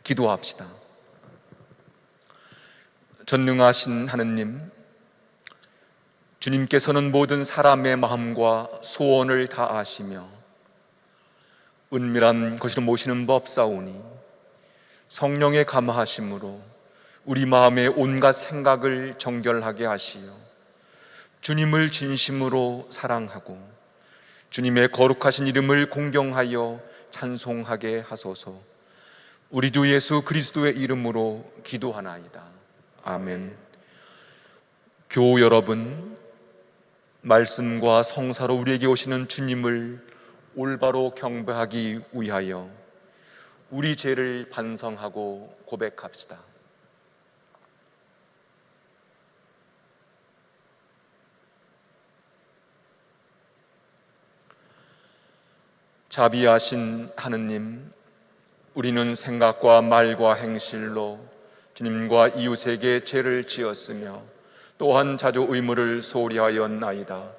기도합시다. 전능하신 하느님, 주님께서는 모든 사람의 마음과 소원을 다 아시며 은밀한 것을 모시는 법사오니 성령의 감화하심으로 우리 마음의 온갖 생각을 정결하게 하시어 주님을 진심으로 사랑하고 주님의 거룩하신 이름을 공경하여 찬송하게 하소서. 우리 주 예수 그리스도의 이름으로 기도하나이다. 아멘. 교우 여러분, 말씀과 성사로 우리에게 오시는 주님을 올바로 경배하기 위하여 우리 죄를 반성하고 고백합시다. 자비하신 하느님, 우리는 생각과 말과 행실로 주님과 이웃에게 죄를 지었으며 또한 자주 의무를 소홀히하였나이다.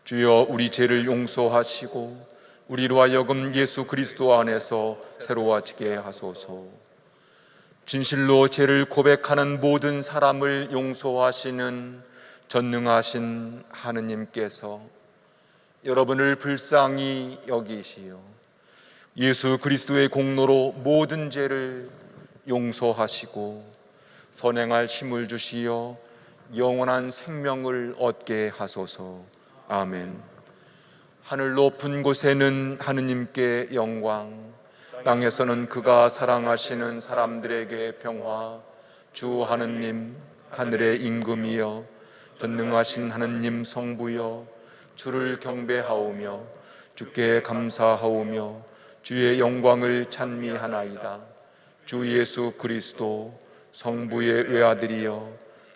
주여, 우리 죄를 용서하시고 우리로 하여금 예수 그리스도 안에서 새로워지게 하소서. 진실로 죄를 고백하는 모든 사람을 용서하시는 전능하신 하느님께서 여러분을 불쌍히 여기시어 예수 그리스도의 공로로 모든 죄를 용서하시고 선행할 힘을 주시어 영원한 생명을 얻게 하소서. 아멘. 하늘 높은 곳에는 하느님께 영광, 땅에서는 그가 사랑하시는 사람들에게 평화. 주 하느님, 하늘의 임금이여, 전능하신 하느님 성부여, 주를 경배하오며 주께 감사하오며 주의 영광을 찬미하나이다. 주 예수 그리스도 성부의 외아들이여,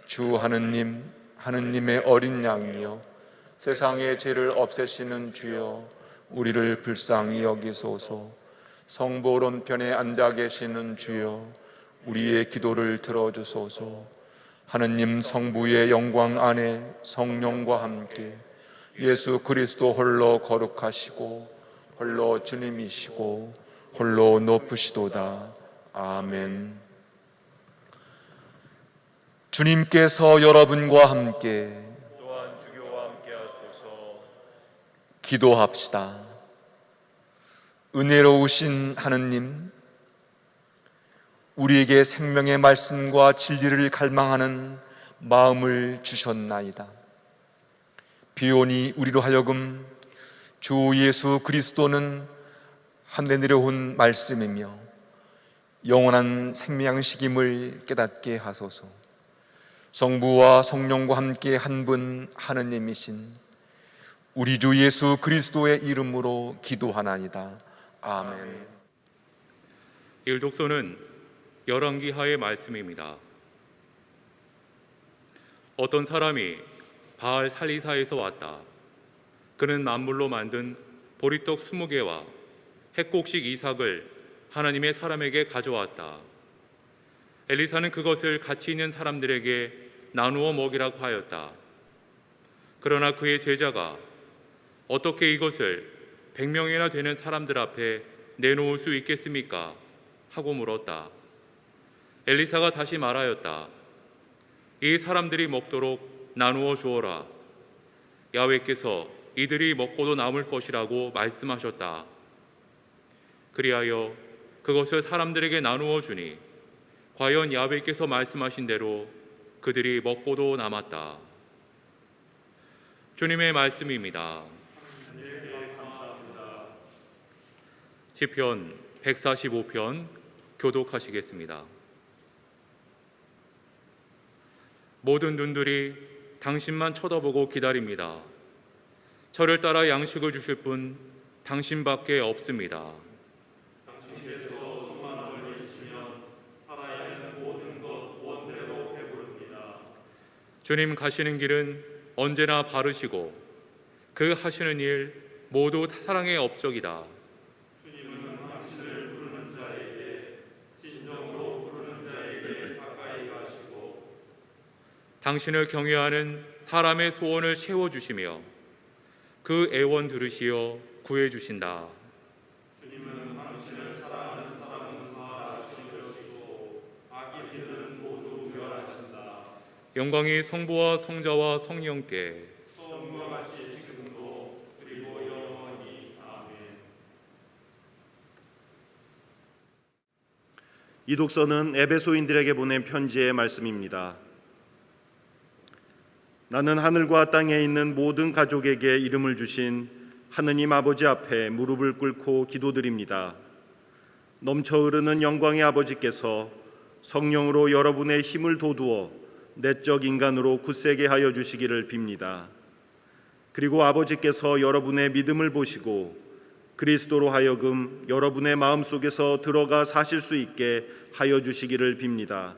주 하느님, 하느님의 어린 양이여, 세상의 죄를 없애시는 주여, 우리를 불쌍히 여기소서. 성부 오른편에 앉아 계시는 주여, 우리의 기도를 들어주소서. 하느님 성부의 영광 안에 성령과 함께 예수 그리스도 홀로 거룩하시고 홀로 주님이시고 홀로 높으시도다. 아멘. 주님께서 여러분과 함께 또한 주교와 함께 하소서. 기도합시다. 은혜로우신 하느님, 우리에게 생명의 말씀과 진리를 갈망하는 마음을 주셨나이다. 비오니 우리로 하여금 주 예수 그리스도는 하늘에 내려온 말씀이며 영원한 생명식임을 깨닫게 하소서. 성부와 성령과 함께 한 분 하느님이신 우리 주 예수 그리스도의 이름으로 기도하나이다. 아멘. 일독서는 열왕기하의 말씀입니다. 어떤 사람이 바알 살리사에서 왔다. 그는 만물로 만든 보리떡 20개와 핵곡식 이삭을 하나님의 사람에게 가져왔다. 엘리사는 그것을 가치 있는 사람들에게 나누어 먹이라고 하였다. 그러나 그의 제자가 어떻게 이것을 100명이나 되는 사람들 앞에 내놓을 수 있겠습니까? 하고 물었다. 엘리사가 다시 말하였다. 이 사람들이 먹도록 나누어 주어라. 야훼께서 이들이 먹고도 남을 것이라고 말씀하셨다. 그리하여 그것을 사람들에게 나누어 주니 과연 야훼께서 말씀하신 대로 그들이 먹고도 남았다. 주님의 말씀입니다. 시편 145편 교독하시겠습니다. 모든 눈들이 당신만 쳐다보고 기다립니다. 저를 따라 양식을 주실 분 당신밖에 없습니다. 당신께서 수만 올리시면 살아있는 모든 것 원대로 배부릅니다. 주님 가시는 길은 언제나 바르시고 그 하시는 일 모두 사랑의 업적이다. 주님은 당신을 부르는 자에게 진정으로 부르는 자에게 가까이 가시고 당신을 경외하는 사람의 소원을 채워주시며 그 애원 들으시어 구해주신다. 주님은 당신을 사랑하는 사람과 챙겨주시고 영광이 성부와 성자와 성령께 처음과 같이 지금도 그리고 영원히 아멘. 이 독서는 에베소인들에게 보낸 편지의 말씀입니다. 나는 하늘과 땅에 있는 모든 가족에게 이름을 주신 하느님 아버지 앞에 무릎을 꿇고 기도드립니다. 넘쳐 흐르는 영광의 아버지께서 성령으로 여러분의 힘을 돋우어 내적 인간으로 굳세게 하여 주시기를 빕니다. 그리고 아버지께서 여러분의 믿음을 보시고 그리스도로 하여금 여러분의 마음속에서 들어가 사실 수 있게 하여 주시기를 빕니다.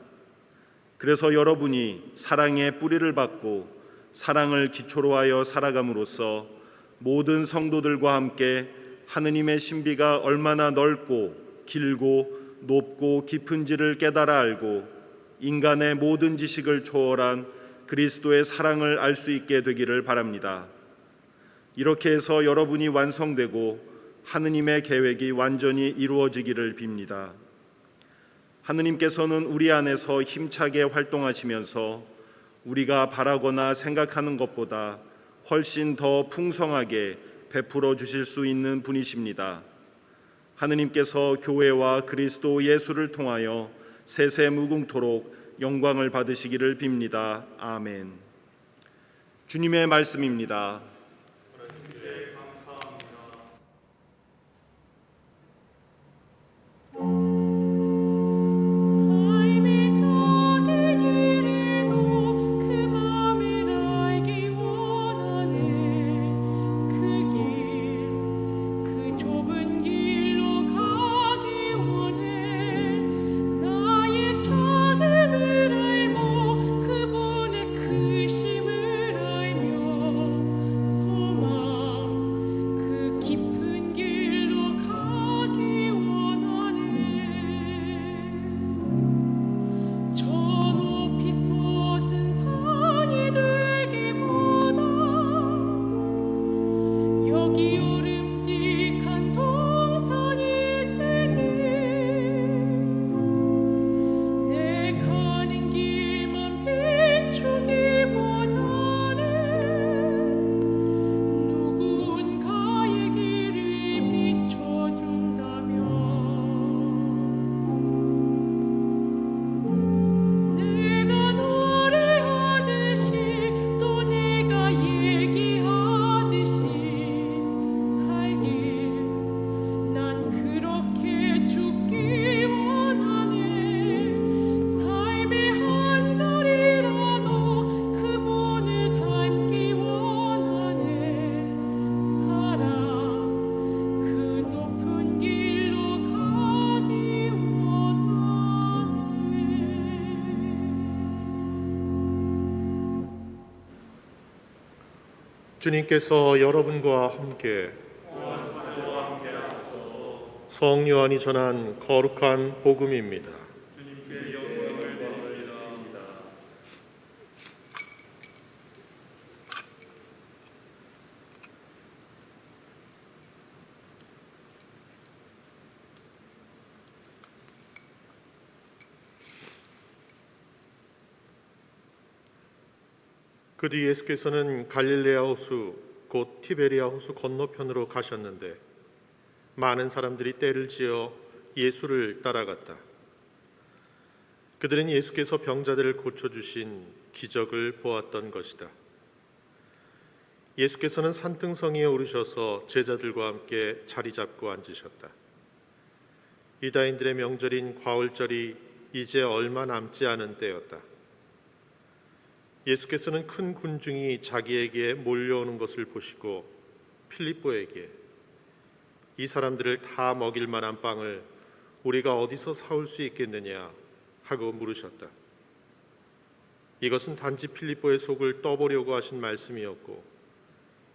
그래서 여러분이 사랑의 뿌리를 받고 사랑을 기초로 하여 살아감으로써 모든 성도들과 함께 하느님의 신비가 얼마나 넓고 길고 높고 깊은지를 깨달아 알고 인간의 모든 지식을 초월한 그리스도의 사랑을 알 수 있게 되기를 바랍니다. 이렇게 해서 여러분이 완성되고 하느님의 계획이 완전히 이루어지기를 빕니다. 하느님께서는 우리 안에서 힘차게 활동하시면서 우리가 바라거나 생각하는 것보다 훨씬 더 풍성하게 베풀어 주실 수 있는 분이십니다. 하느님께서 교회와 그리스도 예수를 통하여 세세무궁토록 영광을 받으시기를 빕니다. 아멘. 주님의 말씀입니다. 삶이 작은 일에도 그 맘을 알기 원하네. 그 좁은 길로 가기 원해. 나의 작음을 알고 그분의 크심을 알며 소망 그 깊은 길로 가기 원하네. 저 높이 솟은 산이 되기보다 여기 오름직한 동산이 되니 내 가는 길만 비추기보다는 누군가의 길을 비춰준다면 내가 노래하듯이 또 내가 얘기하듯이 살길 난 그렇게 죽기 원하네. 삶의 한 절이라도 그분을 닮기 원하네. 사랑 그 높은 길로 가기 원하네. 주님께서 여러분과 함께 성요한이 전한 거룩한 복음입니다. 그 뒤 예수께서는 갈릴레아 호수 곧 티베리아 호수 건너편으로 가셨는데 많은 사람들이 떼를 지어 예수를 따라갔다. 그들은 예수께서 병자들을 고쳐주신 기적을 보았던 것이다. 예수께서는 산등성이에 오르셔서 제자들과 함께 자리 잡고 앉으셨다. 유다인들의 명절인 과울절이 이제 얼마 남지 않은 때였다. 예수께서는 큰 군중이 자기에게 몰려오는 것을 보시고 필립보에게 이 사람들을 다 먹일 만한 빵을 우리가 어디서 사올 수 있겠느냐 하고 물으셨다. 이것은 단지 필립보의 속을 떠보려고 하신 말씀이었고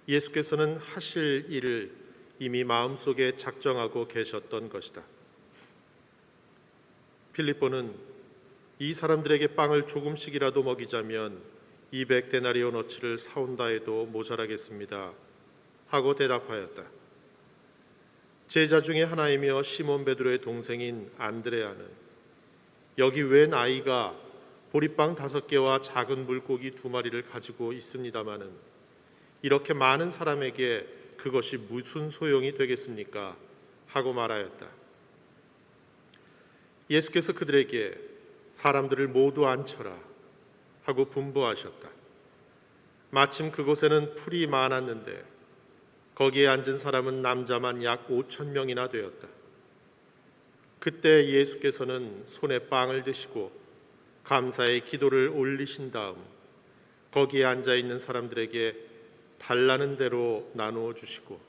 예수께서는 하실 일을 이미 마음속에 작정하고 계셨던 것이다. 필립보는 이 사람들에게 빵을 조금씩이라도 먹이자면 200데나리오너치를 사온다 해도 모자라겠습니다 하고 대답하였다. 제자 중에 하나이며 시몬 베드로의 동생인 안드레아는 여기 웬 아이가 보리빵 5개와 작은 물고기 2마리를 가지고 있습니다마는 이렇게 많은 사람에게 그것이 무슨 소용이 되겠습니까? 하고 말하였다. 예수께서 그들에게 사람들을 모두 앉혀라 하고 분부하셨다. 마침 그곳에는 풀이 많았는데 거기에 앉은 사람은 남자만 약 5천 명이나 되었다. 그때 예수께서는 손에 빵을 드시고 감사의 기도를 올리신 다음 거기에 앉아 있는 사람들에게 달라는 대로 나누어 주시고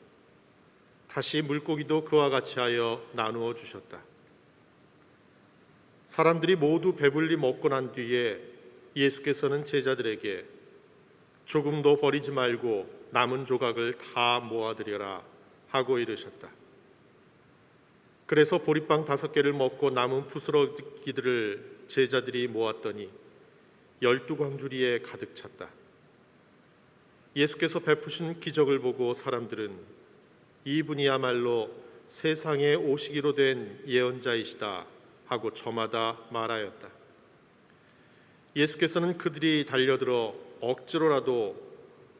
다시 물고기도 그와 같이 하여 나누어 주셨다. 사람들이 모두 배불리 먹고 난 뒤에 예수께서는 제자들에게 조금도 버리지 말고 남은 조각을 다 모아드려라 하고 이르셨다. 그래서 보리빵 5개를 먹고 남은 부스러기들을 제자들이 모았더니 12광주리에 가득 찼다. 예수께서 베푸신 기적을 보고 사람들은 이분이야말로 세상에 오시기로 된 예언자이시다 하고 저마다 말하였다. 예수께서는 그들이 달려들어 억지로라도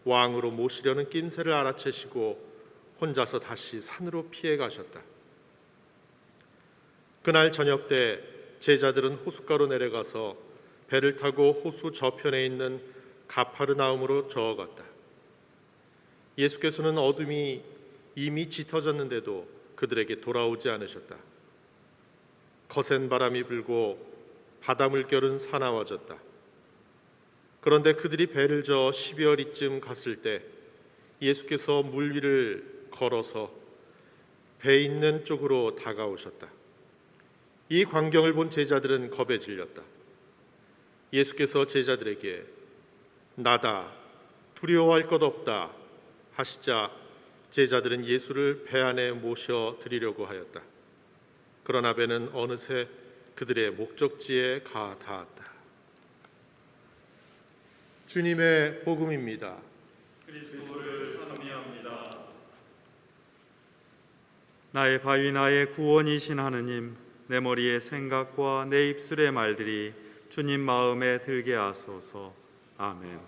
왕으로 모시려는 낌새를 알아채시고 혼자서 다시 산으로 피해 가셨다. 그날 저녁 때 제자들은 호숫가로 내려가서 배를 타고 호수 저편에 있는 가파르나움으로 저어갔다. 예수께서는 어둠이 이미 짙어졌는데도 그들에게 돌아오지 않으셨다. 거센 바람이 불고 바다 물결은 사나워졌다. 그런데 그들이 배를 저어 12월이쯤 갔을 때 예수께서 물 위를 걸어서 배 있는 쪽으로 다가오셨다. 이 광경을 본 제자들은 겁에 질렸다. 예수께서 제자들에게 나다, 두려워할 것 없다 하시자 제자들은 예수를 배 안에 모셔 드리려고 하였다. 그러나 배는 어느새 그들의 목적지에 가 닿았다. 주님의 복음입니다. 그리스도를 찬미합니다. 나의 바위 나의 구원이신 하느님, 내 머리의 생각과 내 입술의 말들이 주님 마음에 들게 하소서. 아멘.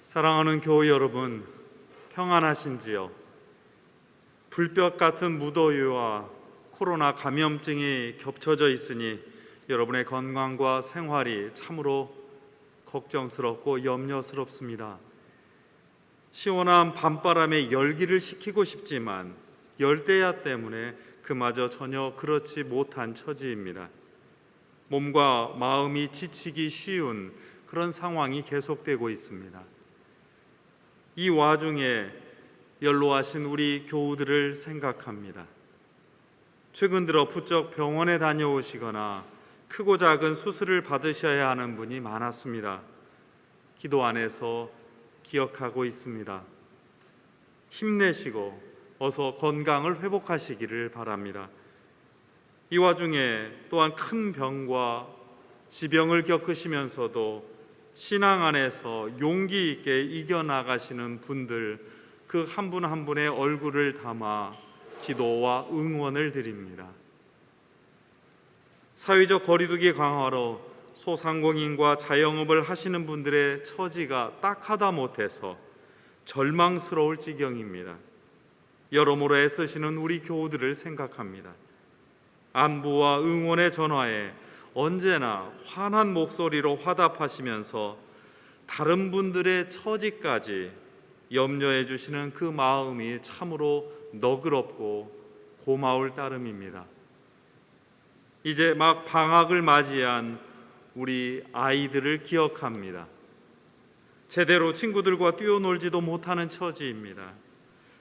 사랑하는 교회 여러분, 평안하신지요? 불볕 같은 무더위와 코로나 감염증이 겹쳐져 있으니 여러분의 건강과 생활이 참으로 걱정스럽고 염려스럽습니다. 시원한 밤바람에 열기를 식히고 싶지만 열대야 때문에 그마저 전혀 그렇지 못한 처지입니다. 몸과 마음이 지치기 쉬운 그런 상황이 계속되고 있습니다. 이 와중에 연로하신 우리 교우들을 생각합니다. 최근 들어 부쩍 병원에 다녀오시거나 크고 작은 수술을 받으셔야 하는 분이 많았습니다. 기도 안에서 기억하고 있습니다. 힘내시고 어서 건강을 회복하시기를 바랍니다. 이 와중에 또한 큰 병과 지병을 겪으시면서도 신앙 안에서 용기 있게 이겨나가시는 분들, 그 한 분 한 분의 얼굴을 담아 기도와 응원을 드립니다. 사회적 거리두기 강화로 소상공인과 자영업을 하시는 분들의 처지가 딱하다 못해서 절망스러울 지경입니다. 여러모로 애쓰시는 우리 교우들을 생각합니다. 안부와 응원의 전화에 언제나 환한 목소리로 화답하시면서 다른 분들의 처지까지 염려해 주시는 그 마음이 참으로 너그럽고 고마울 따름입니다. 이제 막 방학을 맞이한 우리 아이들을 기억합니다. 제대로 친구들과 뛰어놀지도 못하는 처지입니다.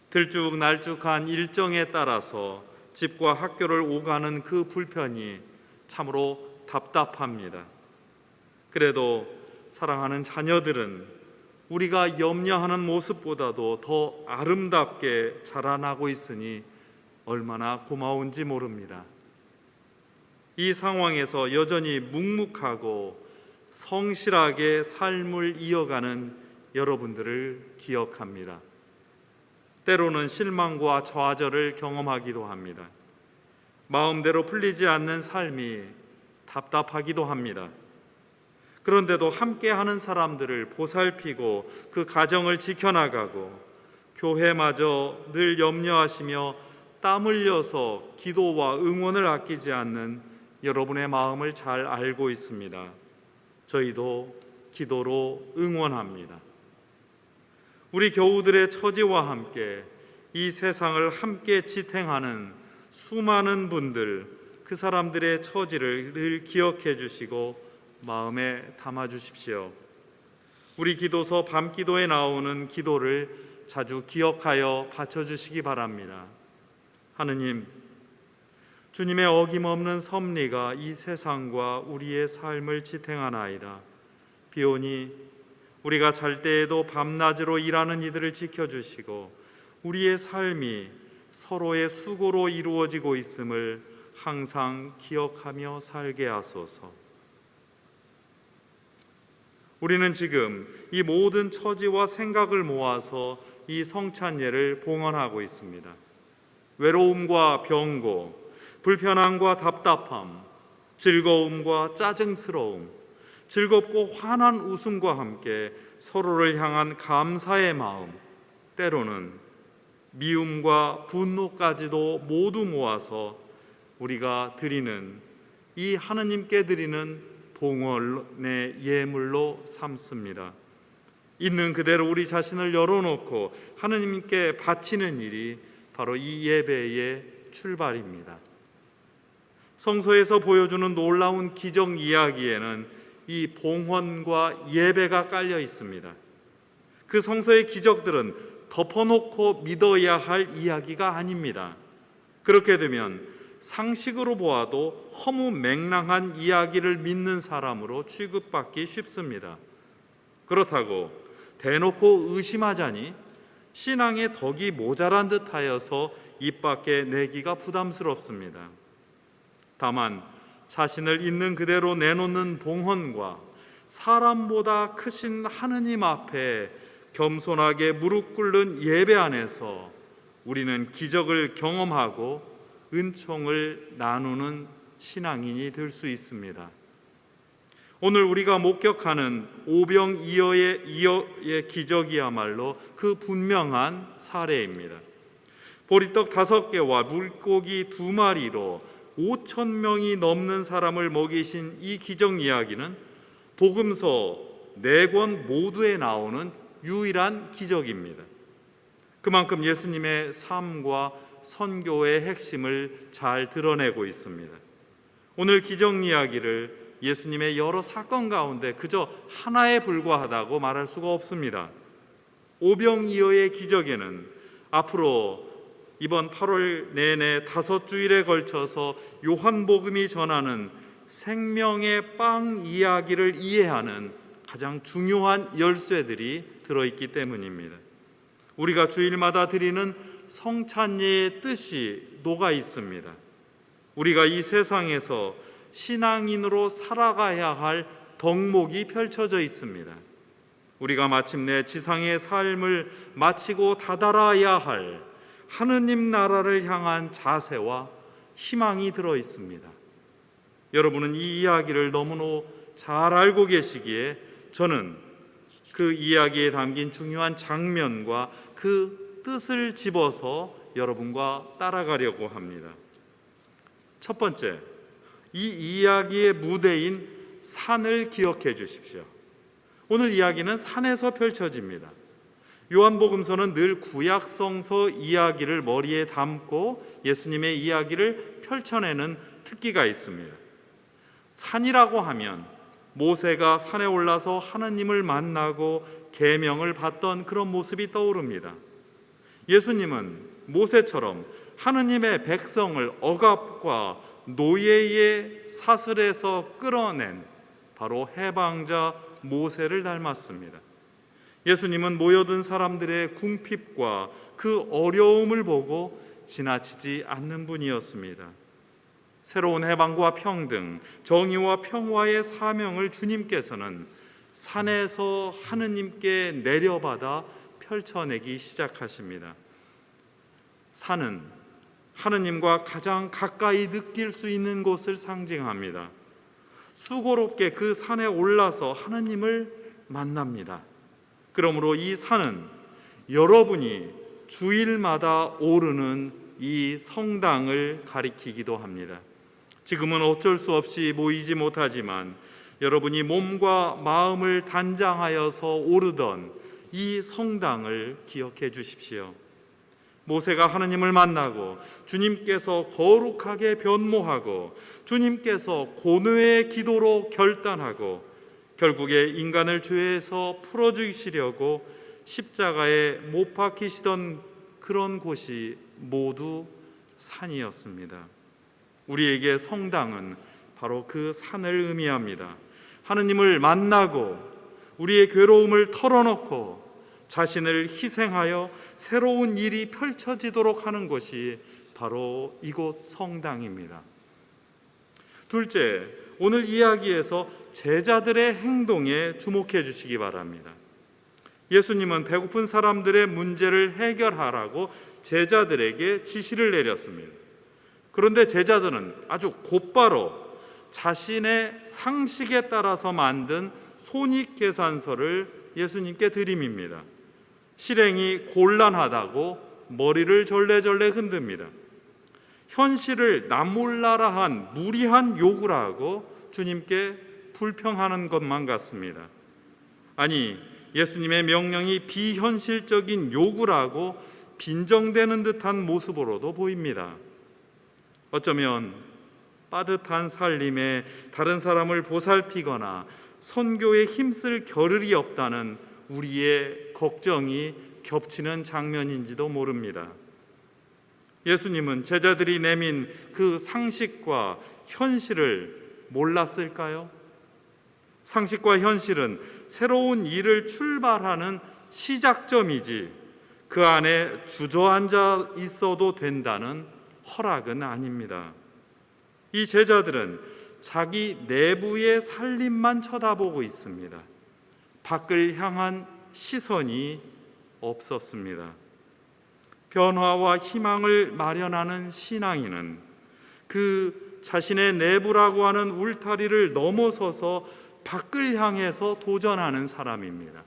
들쭉날쭉한 일정에 따라서 집과 학교를 오가는 그 불편이 참으로 답답합니다. 그래도 사랑하는 자녀들은 우리가 염려하는 모습보다도 더 아름답게 자라나고 있으니 얼마나 고마운지 모릅니다. 이 상황에서 여전히 묵묵하고 성실하게 삶을 이어가는 여러분들을 기억합니다. 때로는 실망과 좌절을 경험하기도 합니다. 마음대로 풀리지 않는 삶이 답답하기도 합니다. 그런데도 함께하는 사람들을 보살피고 그 가정을 지켜나가고 교회마저 늘 염려하시며 땀 흘려서 기도와 응원을 아끼지 않는 여러분의 마음을 잘 알고 있습니다. 저희도 기도로 응원합니다. 우리 교우들의 처지와 함께 이 세상을 함께 지탱하는 수많은 분들, 그 사람들의 처지를 늘 기억해 주시고 마음에 담아 주십시오. 우리 기도서 밤기도에 나오는 기도를 자주 기억하여 바쳐주시기 바랍니다. 하느님, 주님의 어김없는 섭리가 이 세상과 우리의 삶을 지탱하나이다. 비오니 우리가 잘 때에도 밤낮으로 일하는 이들을 지켜주시고 우리의 삶이 서로의 수고로 이루어지고 있음을 항상 기억하며 살게 하소서. 우리는 지금 이 모든 처지와 생각을 모아서 이 성찬예를 봉헌하고 있습니다. 외로움과 병고, 불편함과 답답함, 즐거움과 짜증스러움, 즐겁고 환한 웃음과 함께 서로를 향한 감사의 마음, 때로는 미움과 분노까지도 모두 모아서 우리가 드리는, 이 하느님께 드리는 봉헌의 예물로 삼습니다. 있는 그대로 우리 자신을 열어놓고 하느님께 바치는 일이 바로 이 예배의 출발입니다. 성서에서 보여주는 놀라운 기적 이야기에는 이 봉헌과 예배가 깔려 있습니다. 그 성서의 기적들은 덮어놓고 믿어야 할 이야기가 아닙니다. 그렇게 되면 상식으로 보아도 허무맹랑한 이야기를 믿는 사람으로 취급받기 쉽습니다. 그렇다고 대놓고 의심하자니 신앙의 덕이 모자란 듯하여서 입 밖에 내기가 부담스럽습니다. 다만 자신을 있는 그대로 내놓는 봉헌과 사람보다 크신 하느님 앞에 겸손하게 무릎 꿇는 예배 안에서 우리는 기적을 경험하고 은총을 나누는 신앙인이 될 수 있습니다. 오늘 우리가 목격하는 오병이어의 기적이야말로 그 분명한 사례입니다. 보리떡 5개와 물고기 2마리로 5,000명이 넘는 사람을 먹이신 이 기적 이야기는 복음서 4권 모두에 나오는 유일한 기적입니다. 그만큼 예수님의 삶과 선교의 핵심을 잘 드러내고 있습니다. 오늘 기적 이야기를 예수님의 여러 사건 가운데 그저 하나에 불과하다고 말할 수가 없습니다. 오병이어의 기적에는 앞으로 이번 8월 내내 5주일에 걸쳐서 요한복음이 전하는 생명의 빵 이야기를 이해하는 가장 중요한 열쇠들이 들어있기 때문입니다. 우리가 주일마다 드리는 성찬예의 뜻이 녹아 있습니다. 우리가 이 세상에서 신앙인으로 살아가야 할 덕목이 펼쳐져 있습니다. 우리가 마침내 지상의 삶을 마치고 다다라야 할 하느님 나라를 향한 자세와 희망이 들어 있습니다. 여러분은 이 이야기를 너무나 잘 알고 계시기에 저는 그 이야기에 담긴 중요한 장면과 그 뜻을 집어서 여러분과 따라가려고 합니다. 첫 번째, 이 이야기의 무대인 산을 기억해 주십시오. 오늘 이야기는 산에서 펼쳐집니다. 요한복음서는 늘 구약성서 이야기를 머리에 담고 예수님의 이야기를 펼쳐내는 특기가 있습니다. 산이라고 하면 모세가 산에 올라서 하느님을 만나고 계명을 받던 그런 모습이 떠오릅니다. 예수님은 모세처럼 하느님의 백성을 억압과 노예의 사슬에서 끌어낸 바로 해방자 모세를 닮았습니다. 예수님은 모여든 사람들의 궁핍과 그 어려움을 보고 지나치지 않는 분이었습니다. 새로운 해방과 평등, 정의와 평화의 사명을 주님께서는 산에서 하느님께 내려받아 펼쳐내기 시작하십니다. 산은 하느님과 가장 가까이 느낄 수 있는 곳을 상징합니다. 수고롭게 그 산에 올라서 하느님을 만납니다. 그러므로 이 산은 여러분이 주일마다 오르는 이 성당을 가리키기도 합니다. 지금은 어쩔 수 없이 모이지 못하지만 여러분이 몸과 마음을 단장하여서 오르던 이 성당을 기억해 주십시오. 모세가 하느님을 만나고 주님께서 거룩하게 변모하고 주님께서 고뇌의 기도로 결단하고 결국에 인간을 죄에서 풀어주시려고 십자가에 못 박히시던 그런 곳이 모두 산이었습니다. 우리에게 성당은 바로 그 산을 의미합니다. 하느님을 만나고 우리의 괴로움을 털어놓고 자신을 희생하여 새로운 일이 펼쳐지도록 하는 것이 바로 이곳 성당입니다. 둘째, 오늘 이야기에서 제자들의 행동에 주목해 주시기 바랍니다. 예수님은 배고픈 사람들의 문제를 해결하라고 제자들에게 지시를 내렸습니다. 그런데 제자들은 아주 곧바로 자신의 상식에 따라서 만든 손익계산서를 예수님께 들이밉니다. 실행이 곤란하다고 머리를 절레절레 흔듭니다. 현실을 나몰라라한 무리한 요구를 하고 주님께 불평하는 것만 같습니다. 아니, 예수님의 명령이 비현실적인 요구라고 빈정대는 듯한 모습으로도 보입니다. 어쩌면 빠듯한 살림에 다른 사람을 보살피거나 선교에 힘쓸 겨를이 없다는 우리의 걱정이 겹치는 장면인지도 모릅니다. 예수님은 제자들이 내민 그 상식과 현실을 몰랐을까요? 상식과 현실은 새로운 일을 출발하는 시작점이지 그 안에 주저앉아 있어도 된다는 허락은 아닙니다. 이 제자들은 자기 내부의 살림만 쳐다보고 있습니다. 밖을 향한 시선이 없었습니다. 변화와 희망을 마련하는 신앙인은 그 자신의 내부라고 하는 울타리를 넘어서서 밖을 향해서 도전하는 사람입니다.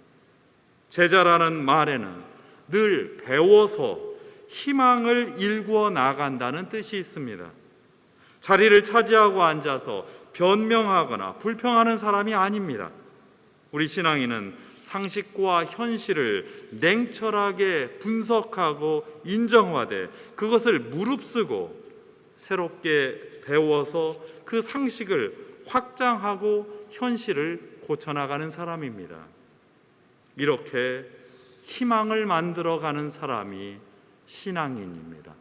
제자라는 말에는 늘 배워서 희망을 일구어 나간다는 뜻이 있습니다. 자리를 차지하고 앉아서 변명하거나 불평하는 사람이 아닙니다. 우리 신앙인은 상식과 현실을 냉철하게 분석하고 인정하되 그것을 무릅쓰고 새롭게 배워서 그 상식을 확장하고 현실을 고쳐나가는 사람입니다. 이렇게 희망을 만들어가는 사람이 신앙인입니다.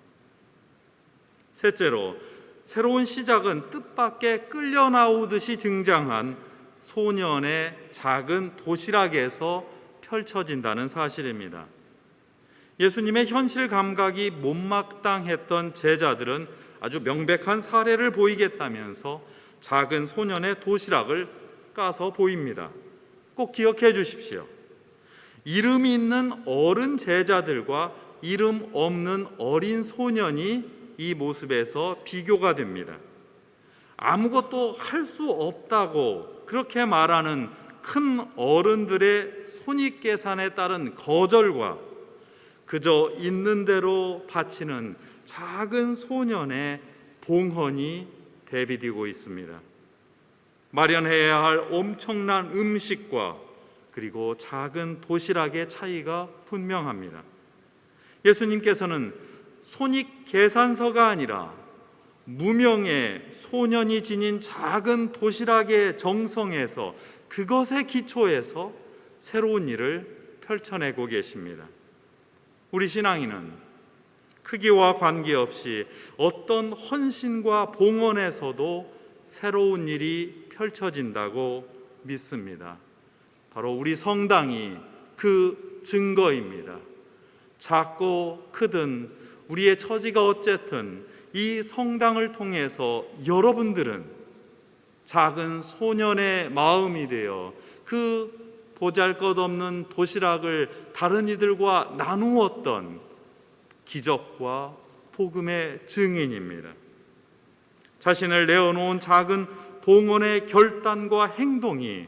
셋째로, 새로운 시작은 뜻밖의 끌려 나오듯이 등장한 소년의 작은 도시락에서 펼쳐진다는 사실입니다. 예수님의 현실 감각이 못마땅했던 제자들은 아주 명백한 사례를 보이겠다면서 작은 소년의 도시락을 까서 보입니다. 꼭 기억해 주십시오. 이름이 있는 어른 제자들과 이름 없는 어린 소년이 이 모습에서 비교가 됩니다. 아무것도 할 수 없다고 그렇게 말하는 큰 어른들의 손익계산에 따른 거절과 그저 있는 대로 바치는 작은 소년의 봉헌이 대비되고 있습니다. 마련해야 할 엄청난 음식과 그리고 작은 도시락의 차이가 분명합니다. 예수님께서는 손익계산서가 아니라 무명의 소년이 지닌 작은 도시락의 정성에서 그것에 기초해서 새로운 일을 펼쳐내고 계십니다. 우리 신앙인은 크기와 관계없이 어떤 헌신과 봉헌에서도 새로운 일이 펼쳐진다고 믿습니다. 바로 우리 성당이 그 증거입니다. 작고 크든 우리의 처지가 어쨌든 이 성당을 통해서 여러분들은 작은 소년의 마음이 되어 그 보잘것없는 도시락을 다른 이들과 나누었던 기적과 복음의 증인입니다. 자신을 내어놓은 작은 봉헌의 결단과 행동이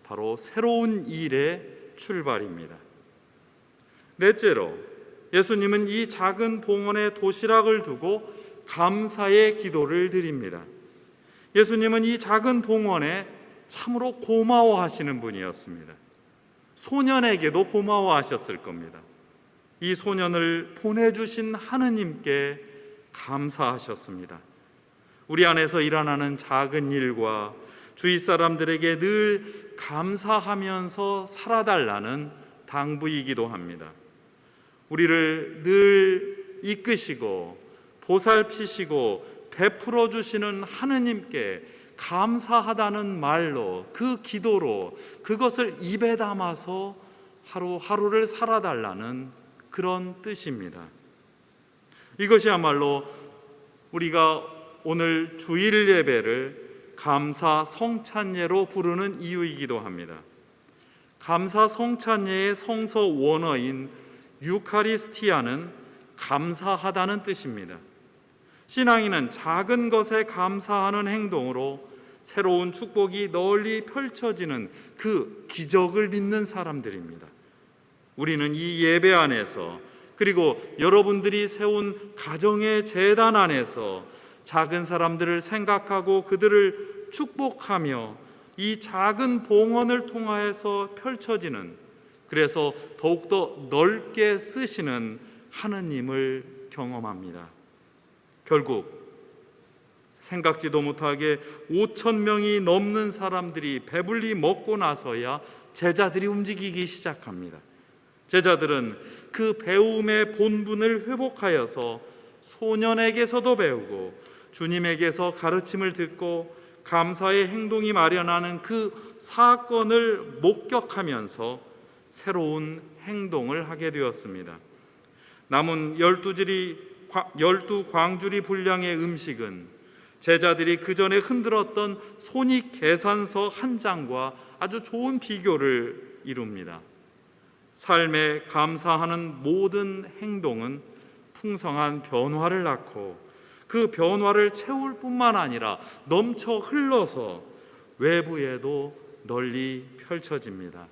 바로 새로운 일의 출발입니다. 넷째로, 예수님은 이 작은 봉헌의 도시락을 두고 감사의 기도를 드립니다. 예수님은 이 작은 봉헌에 참으로 고마워하시는 분이었습니다. 소년에게도 고마워하셨을 겁니다. 이 소년을 보내주신 하느님께 감사하셨습니다. 우리 안에서 일어나는 작은 일과 주위 사람들에게 늘 감사하면서 살아달라는 당부이기도 합니다. 우리를 늘 이끄시고 보살피시고 베풀어 주시는 하느님께 감사하다는 말로, 그 기도로 그것을 입에 담아서 하루하루를 살아달라는 그런 뜻입니다. 이것이야말로 우리가 오늘 주일 예배를 감사 성찬예로 부르는 이유이기도 합니다. 감사 성찬예의 성서 원어인 유카리스티아는 감사하다는 뜻입니다. 신앙인은 작은 것에 감사하는 행동으로 새로운 축복이 널리 펼쳐지는 그 기적을 믿는 사람들입니다. 우리는 이 예배 안에서, 그리고 여러분들이 세운 가정의 제단 안에서 작은 사람들을 생각하고 그들을 축복하며 이 작은 봉헌을 통하여서 펼쳐지는, 그래서 더욱더 넓게 쓰시는 하느님을 경험합니다. 결국 생각지도 못하게 5,000명이 넘는 사람들이 배불리 먹고 나서야 제자들이 움직이기 시작합니다. 제자들은 그 배움의 본분을 회복하여서 소년에게서도 배우고 주님에게서 가르침을 듣고 감사의 행동이 마련하는 그 사건을 목격하면서 새로운 행동을 하게 되었습니다. 남은 12광주리 분량의 음식은 제자들이 그 전에 흔들었던 손익 계산서 한 장과 아주 좋은 비교를 이룹니다. 삶에 감사하는 모든 행동은 풍성한 변화를 낳고 그 변화를 채울 뿐만 아니라 넘쳐 흘러서 외부에도 널리 펼쳐집니다.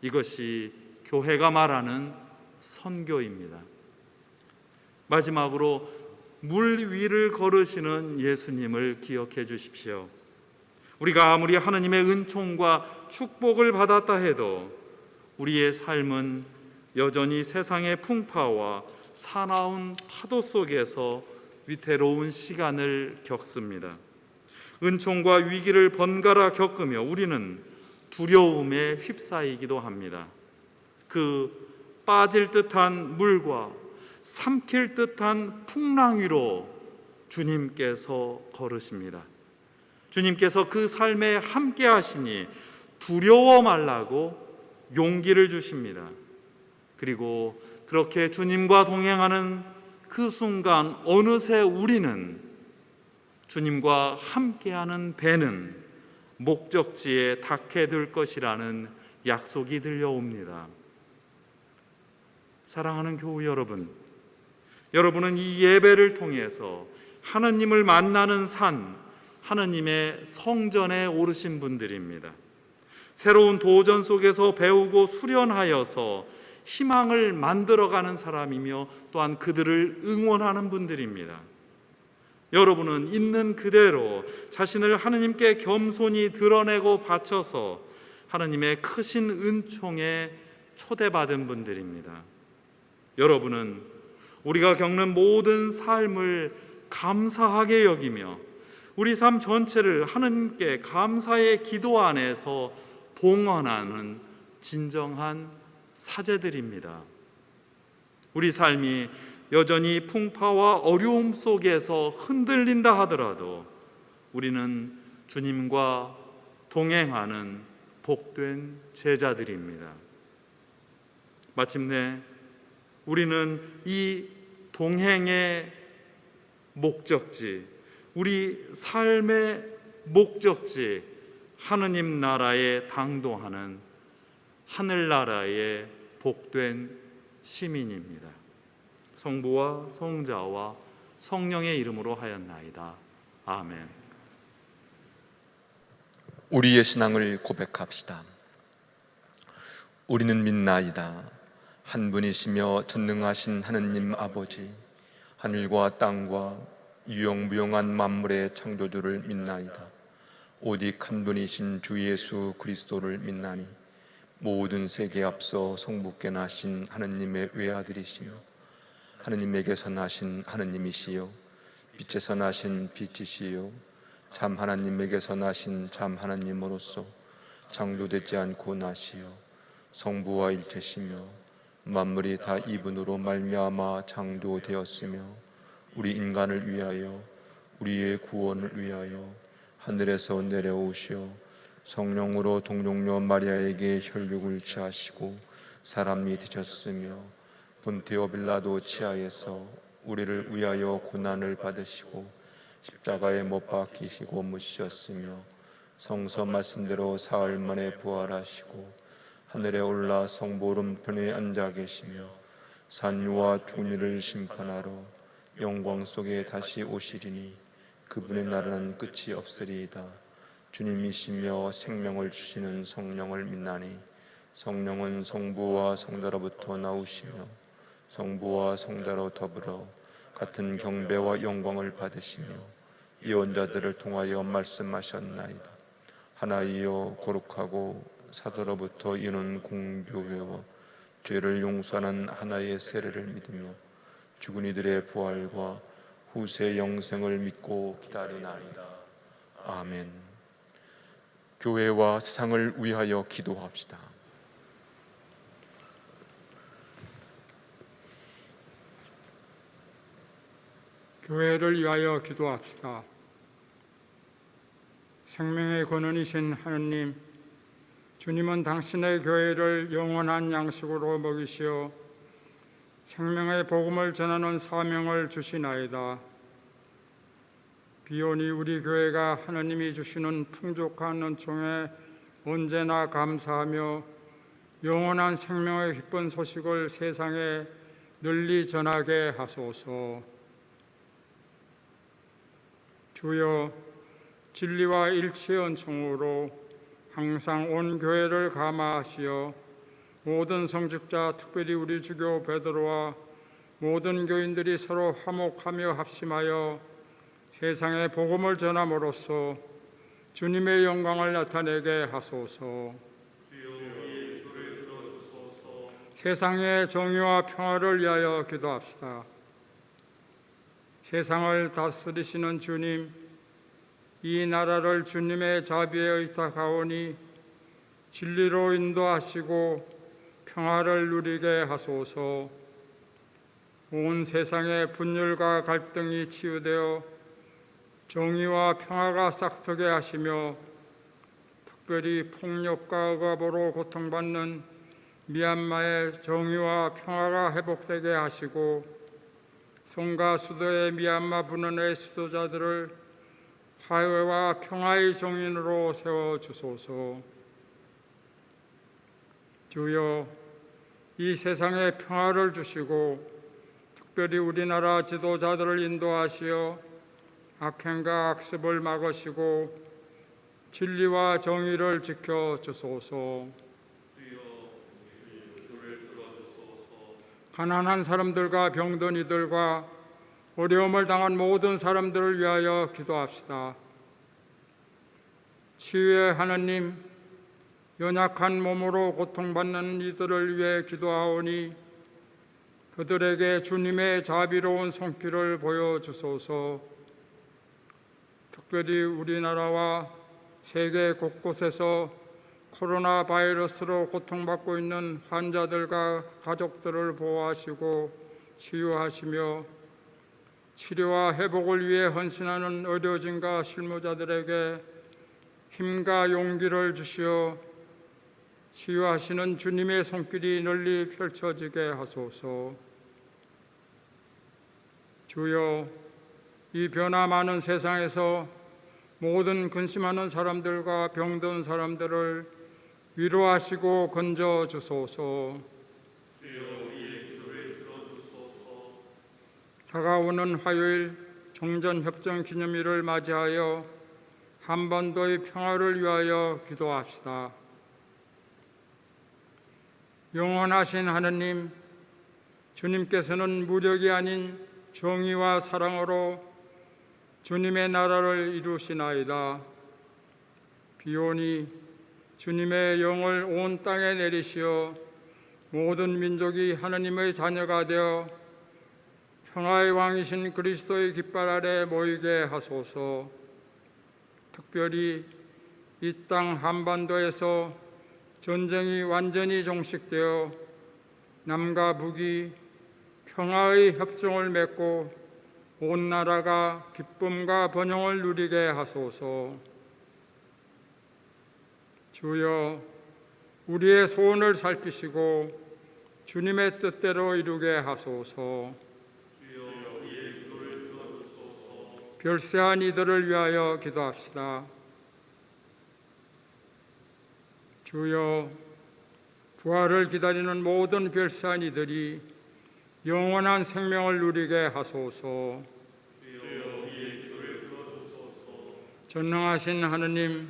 이것이 교회가 말하는 선교입니다. 마지막으로 물 위를 걸으시는 예수님을 기억해 주십시오. 우리가 아무리 하느님의 은총과 축복을 받았다 해도 우리의 삶은 여전히 세상의 풍파와 사나운 파도 속에서 위태로운 시간을 겪습니다. 은총과 위기를 번갈아 겪으며 우리는 두려움에 휩싸이기도 합니다. 그 빠질 듯한 물과 삼킬 듯한 풍랑 위로 주님께서 걸으십니다. 주님께서 그 삶에 함께 하시니 두려워 말라고 용기를 주십니다. 그리고 그렇게 주님과 동행하는 그 순간 어느새 우리는 주님과 함께하는 배는 목적지에 닿게 될 것이라는 약속이 들려옵니다. 사랑하는 교우 여러분, 여러분은 이 예배를 통해서 하느님을 만나는 산, 하느님의 성전에 오르신 분들입니다. 새로운 도전 속에서 배우고 수련하여서 희망을 만들어가는 사람이며 또한 그들을 응원하는 분들입니다. 여러분은 있는 그대로 자신을 하느님께 겸손히 드러내고 바쳐서 하느님의 크신 은총에 초대받은 분들입니다. 여러분은 우리가 겪는 모든 삶을 감사하게 여기며 우리 삶 전체를 하느님께 감사의 기도 안에서 봉헌하는 진정한 사제들입니다. 우리 삶이 여전히 풍파와 어려움 속에서 흔들린다 하더라도 우리는 주님과 동행하는 복된 제자들입니다. 마침내 우리는 이 동행의 목적지, 우리 삶의 목적지, 하느님 나라에 당도하는 하늘나라의 복된 시민입니다. 성부와 성자와 성령의 이름으로 하였나이다. 아멘. 우리의 신앙을 고백합시다. 우리는 믿나이다. 한 분이시며 전능하신 하느님 아버지, 하늘과 땅과 유용무용한 만물의 창조주를 믿나이다. 오직 한 분이신 주 예수 그리스도를 믿나니 모든 세계에 앞서 성부께 나신 하느님의 외아들이시며 하느님에게서 나신 하느님이시요 빛에서 나신 빛이시요 참 하나님에게서 나신 참 하나님으로서 창조되지 않고 나시요 성부와 일체시며 만물이 다 이분으로 말미암아 창조되었으며 우리 인간을 위하여 우리의 구원을 위하여 하늘에서 내려오시어 성령으로 동정녀 마리아에게 혈육을 취하시고 사람이 되셨으며 본티오 빌라도 치하에서 우리를 위하여 고난을 받으시고 십자가에 못 박히시고 묻으셨으며 성서 말씀대로 사흘 만에 부활하시고 하늘에 올라 성부 오른편에 앉아 계시며 산유와 중리를 심판하러 영광 속에 다시 오시리니 그분의 나라는 끝이 없으리이다. 주님이시며 생명을 주시는 성령을 믿나니 성령은 성부와 성자로부터 나오시며 성부와 성자로 더불어 같은 경배와 영광을 받으시며 예언자들을 통하여 말씀하셨나이다. 하나이여 거룩하고 사도로부터 이룬 공교회와 죄를 용서하는 하나의 세례를 믿으며 죽은 이들의 부활과 후세 영생을 믿고 기다리나이다. 아멘. 교회와 세상을 위하여 기도합시다. 교회를 위하여 기도합시다. 생명의 근원이신 하느님, 주님은 당신의 교회를 영원한 양식으로 먹이시어 생명의 복음을 전하는 사명을 주시나이다. 비오니 우리 교회가 하느님이 주시는 풍족한 은총에 언제나 감사하며 영원한 생명의 기쁜 소식을 세상에 널리 전하게 하소서. 주여, 진리와 일치의 은총으로 항상 온 교회를 감화하시어 모든 성직자, 특별히 우리 주교 베드로와 모든 교인들이 서로 화목하며 합심하여 세상에 복음을 전함으로써 주님의 영광을 나타내게 하소서. 세상의 정의와 평화를 위하여 기도합시다. 세상을 다스리시는 주님, 이 나라를 주님의 자비에 의탁하오니 진리로 인도하시고 평화를 누리게 하소서. 온 세상의 분열과 갈등이 치유되어 정의와 평화가 싹트게 하시며 특별히 폭력과 억압으로 고통받는 미얀마의 정의와 평화가 회복되게 하시고 송가 수도의 미얀마 분원의 수도자들을 화해와 평화의 정인으로 세워주소서. 주여, 이 세상에 평화를 주시고 특별히 우리나라 지도자들을 인도하시어 악행과 악습을 막으시고 진리와 정의를 지켜주소서. 가난한 사람들과 병든 이들과 어려움을 당한 모든 사람들을 위하여 기도합시다. 치유의 하느님, 연약한 몸으로 고통받는 이들을 위해 기도하오니 그들에게 주님의 자비로운 손길을 보여주소서. 특별히 우리나라와 세계 곳곳에서 코로나 바이러스로 고통받고 있는 환자들과 가족들을 보호하시고 치유하시며 치료와 회복을 위해 헌신하는 의료진과 실무자들에게 힘과 용기를 주시어 치유하시는 주님의 손길이 널리 펼쳐지게 하소서. 주여, 이 변화 많은 세상에서 모든 근심하는 사람들과 병든 사람들을 위로하시고 건져 주소서. 주여, 우리의 기도를 들어주소서. 다가오는 화요일 종전협정기념일을 맞이하여 한반도의 평화를 위하여 기도합시다. 영원하신 하느님, 주님께서는 무력이 아닌 정의와 사랑으로 주님의 나라를 이루시나이다. 비오니 주님의 영을 온 땅에 내리시어 모든 민족이 하느님의 자녀가 되어 평화의 왕이신 그리스도의 깃발 아래 모이게 하소서. 특별히 이 땅 한반도에서 전쟁이 완전히 종식되어 남과 북이 평화의 협정을 맺고 온 나라가 기쁨과 번영을 누리게 하소서. 주여, 우리의 소원을 살피시고 주님의 뜻대로 이루게 하소서. 별세한 이들을 위하여 기도합시다. 주여, 부활을 기다리는 모든 별세한 이들이 영원한 생명을 누리게 하소서. 전능하신 하느님,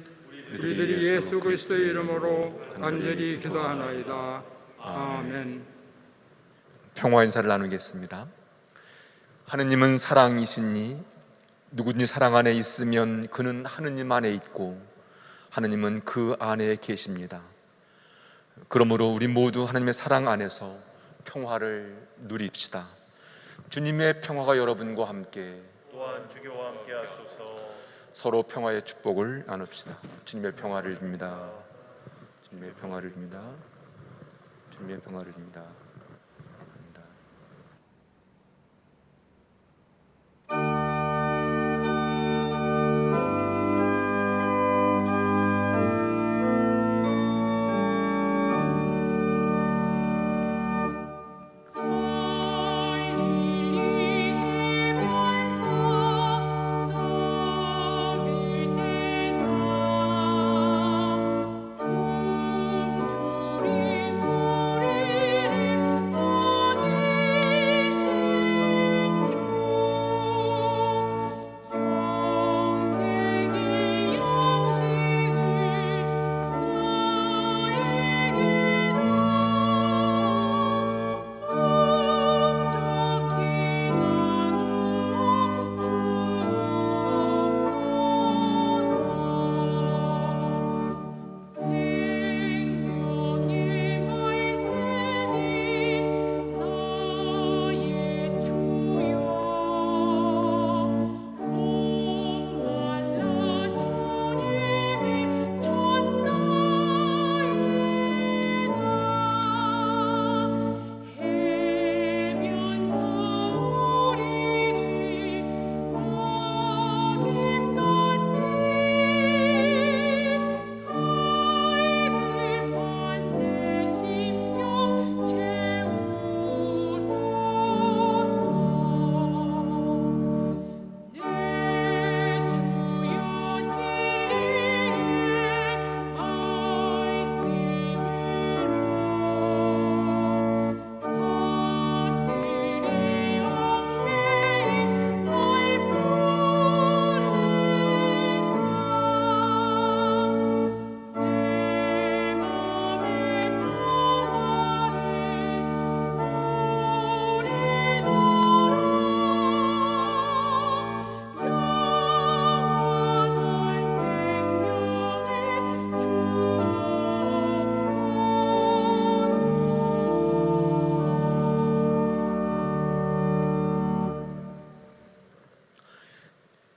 우리들이 예수 그리스도의 이름으로 간절히 기도하나이다. 아멘. 평화 인사를 나누겠습니다. 하느님은 사랑이시니 누구든지 사랑 안에 있으면 그는 하느님 안에 있고 하느님은 그 안에 계십니다. 그러므로 우리 모두 하나님의 사랑 안에서 평화를 누립시다. 주님의 평화가 여러분과 함께, 또한 주교와 함께 하소서. 서로 평화의 축복을 나눕시다. 주님의 평화를 빕니다. 주님의 평화를 빕니다. 주님의 평화를 빕니다.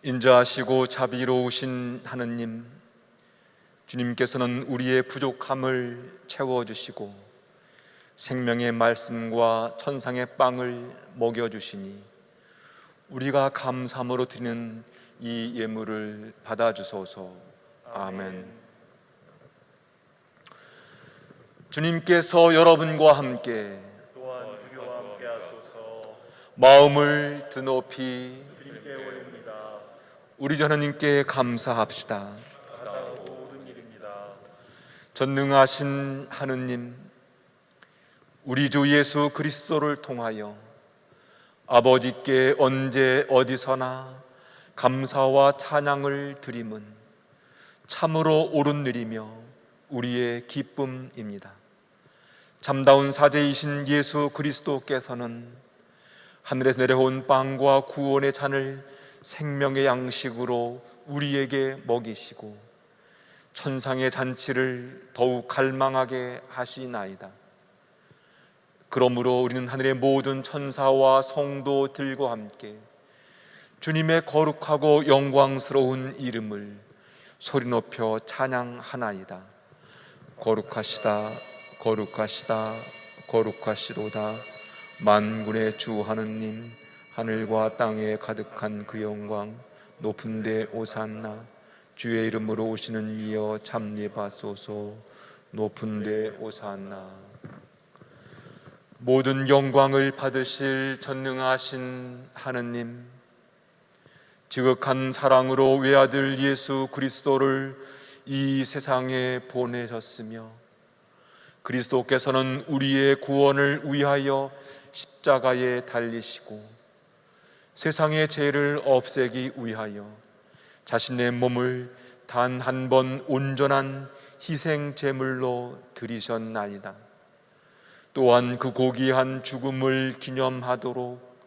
인자하시고 자비로우신 하느님, 주님께서는 우리의 부족함을 채워주시고 생명의 말씀과 천상의 빵을 먹여주시니 우리가 감사함으로 드리는 이 예물을 받아주소서. 아멘. 주님께서 여러분과 함께 또한 주교와 함께 하소서. 마음을 드높이 주님께 올립니다. 우리 주 하나님께 감사합시다. 마땅하고 모든 일입니다. 전능하신 하느님, 우리 주 예수 그리스도를 통하여 아버지께 언제 어디서나 감사와 찬양을 드림은 참으로 옳은 일이며 우리의 기쁨입니다. 참다운 사제이신 예수 그리스도께서는 하늘에서 내려온 빵과 구원의 잔을 생명의 양식으로 우리에게 먹이시고 천상의 잔치를 더욱 갈망하게 하시나이다. 그러므로 우리는 하늘의 모든 천사와 성도들과 함께 주님의 거룩하고 영광스러운 이름을 소리 높여 찬양하나이다. 거룩하시다, 거룩하시다, 거룩하시로다. 만군의 주 하느님, 하늘과 땅에 가득한 그 영광, 높은 데 오산나. 주의 이름으로 오시는 이여 잠례받소서. 높은 데 오산나. 모든 영광을 받으실 전능하신 하느님, 지극한 사랑으로 외아들 예수 그리스도를 이 세상에 보내셨으며 그리스도께서는 우리의 구원을 위하여 십자가에 달리시고 세상의 죄를 없애기 위하여 자신의 몸을 단 한 번 온전한 희생 제물로 드리셨나이다. 또한 그 고귀한 죽음을 기념하도록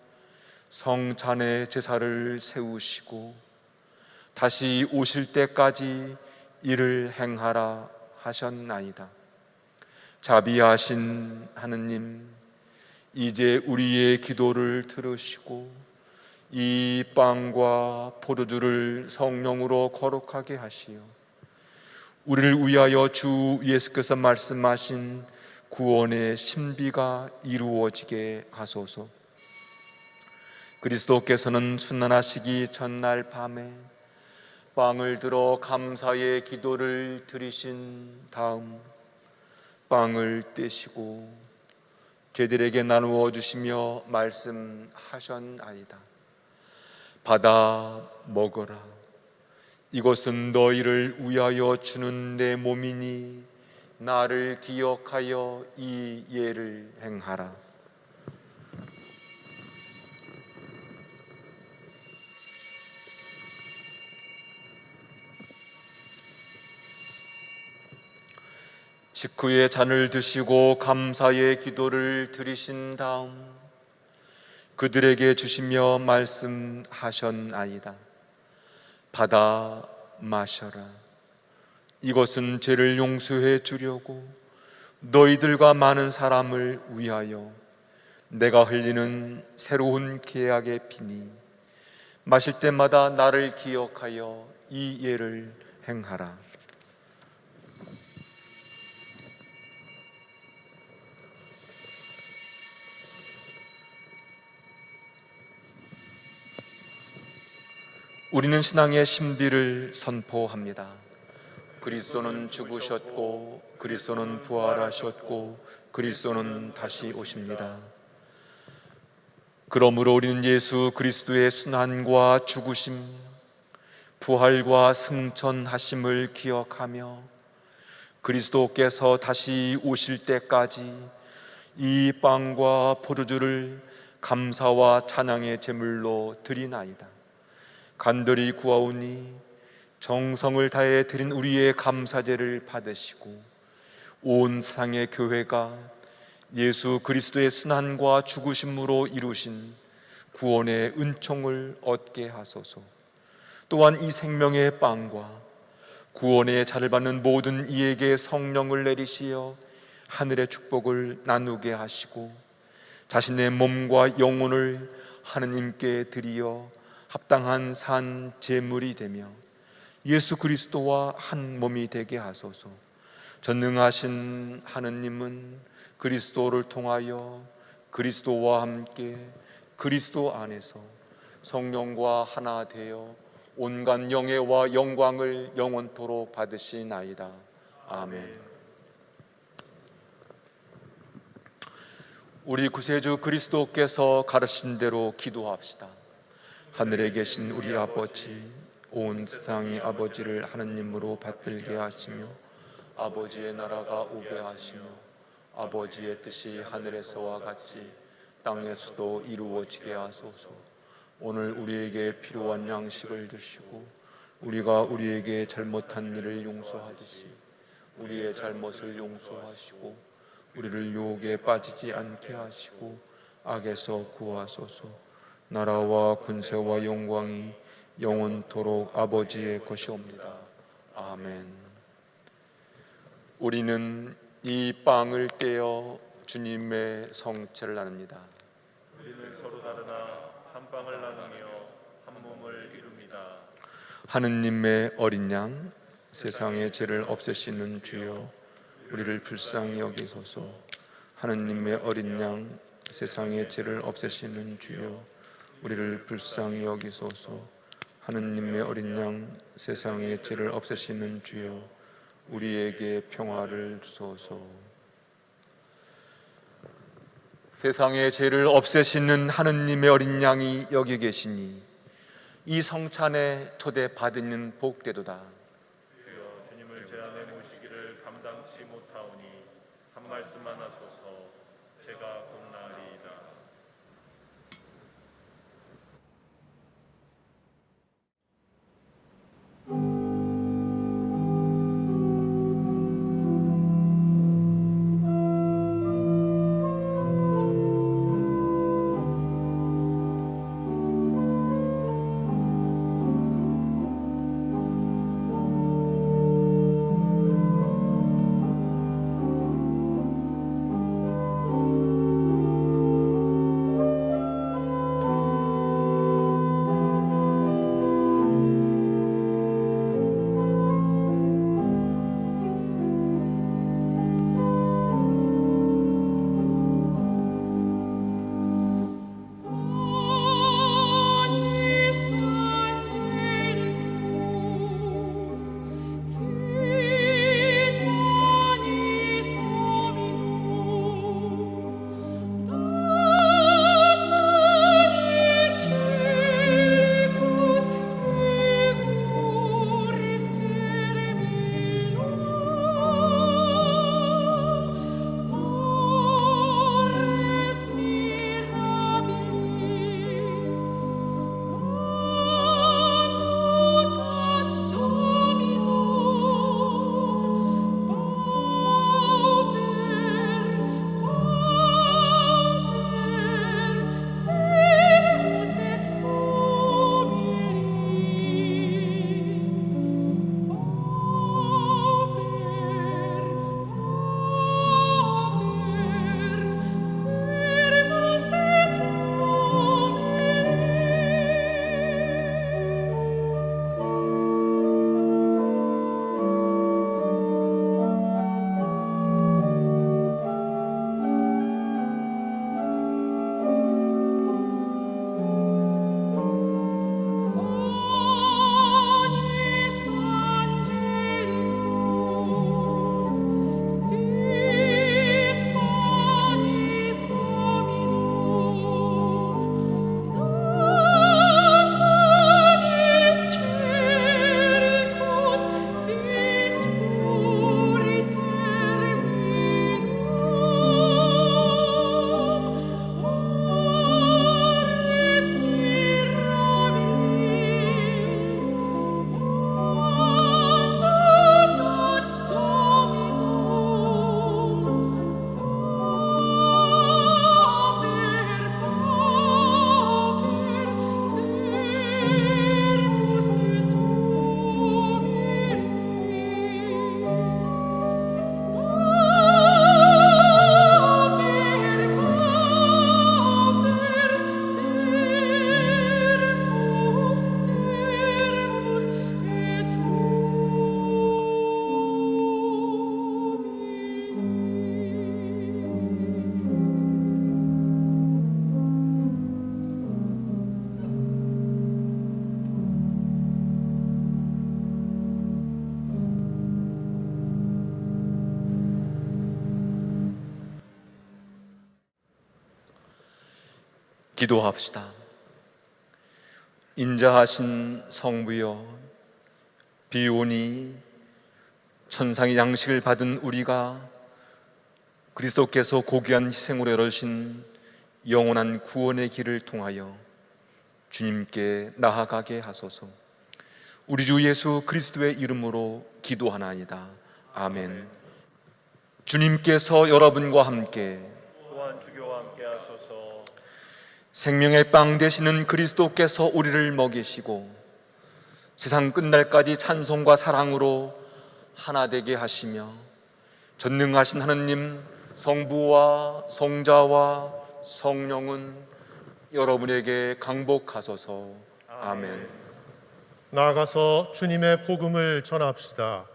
성찬의 제사를 세우시고 다시 오실 때까지 이를 행하라 하셨나이다. 자비하신 하느님, 이제 우리의 기도를 들으시고 이 빵과 포도주를 성령으로 거룩하게 하시어 우리를 위하여 주 예수께서 말씀하신 구원의 신비가 이루어지게 하소서. 그리스도께서는 순환하시기 전날 밤에 빵을 들어 감사의 기도를 드리신 다음 빵을 떼시고 죄들에게 나누어 주시며 말씀하셨나이다. 받아 먹어라. 이것은 너희를 위하여 주는 내 몸이니 나를 기억하여 이 예를 행하라. 식후에 잔을 드시고 감사의 기도를 드리신 다음 그들에게 주시며 말씀하셨나이다. 받아 마셔라. 이것은 죄를 용서해 주려고 너희들과 많은 사람을 위하여 내가 흘리는 새로운 계약의 피니 마실 때마다 나를 기억하여 이 예를 행하라. 우리는 신앙의 신비를 선포합니다. 그리스도는 죽으셨고 그리스도는 부활하셨고 그리스도는 다시 오십니다. 그러므로 우리는 예수 그리스도의 순환과 죽으심, 부활과 승천하심을 기억하며 그리스도께서 다시 오실 때까지 이 빵과 포도주를 감사와 찬양의 제물로 드리나이다. 간절히 구하오니 정성을 다해 드린 우리의 감사제를 받으시고 온 세상의 교회가 예수 그리스도의 순환과 죽으심으로 이루신 구원의 은총을 얻게 하소서. 또한 이 생명의 빵과 구원의 잔을 받는 모든 이에게 성령을 내리시어 하늘의 축복을 나누게 하시고 자신의 몸과 영혼을 하느님께 드리어 합당한 산 제물이 되며 예수 그리스도와 한 몸이 되게 하소서. 전능하신 하느님은 그리스도를 통하여 그리스도와 함께 그리스도 안에서 성령과 하나 되어 온갖 영예와 영광을 영원토록 받으시나이다. 아멘. 우리 구세주 그리스도께서 가르친 대로 기도합시다. 하늘에 계신 우리 아버지, 온 세상의 아버지를 하느님으로 받들게 하시며 아버지의 나라가 오게 하시며 아버지의 뜻이 하늘에서와 같이 땅에서도 이루어지게 하소서. 오늘 우리에게 필요한 양식을 주시고 우리가 우리에게 잘못한 일을 용서하듯이 우리의 잘못을 용서하시고 우리를 유혹에 빠지지 않게 하시고 악에서 구하소서. 나라와 권세와 영광이 영원토록 아버지의 것이옵니다. 아멘. 우리는 이 빵을 떼어 주님의 성체를 나눕니다. 우리는 서로 다르나 한 빵을 나누며 한 몸을 이룹니다. 하느님의 어린 양, 세상의 죄를 없애시는 주여, 우리를 불쌍히 여기소서. 하느님의 어린 양, 세상의 죄를 없애시는 주여, 우리를 불쌍히 여기소서. 하느님의 어린 양, 세상의 죄를 없애시는 주여, 우리에게 평화를 주소서. 세상의 죄를 없애시는 하느님의 어린 양이 여기 계시니 이 성찬에 초대받은 복되도다. 주여, 주님을 제 안에 모시기를 감당치 못하오니 한 말씀만 하소서. 제가 곧 나으리이다. 기도합시다. 인자하신 성부여, 비오니 천상의 양식을 받은 우리가 그리스도께서 고귀한 희생으로 열으신 영원한 구원의 길을 통하여 주님께 나아가게 하소서. 우리 주 예수 그리스도의 이름으로 기도하나이다. 아멘. 주님께서 여러분과 함께 또한 주교와 함께 하소서. 생명의 빵 되시는 그리스도께서 우리를 먹이시고 세상 끝날까지 찬송과 사랑으로 하나 되게 하시며 전능하신 하느님 성부와 성자와 성령은 여러분에게 강복하소서. 아멘. 나아가서 주님의 복음을 전합시다.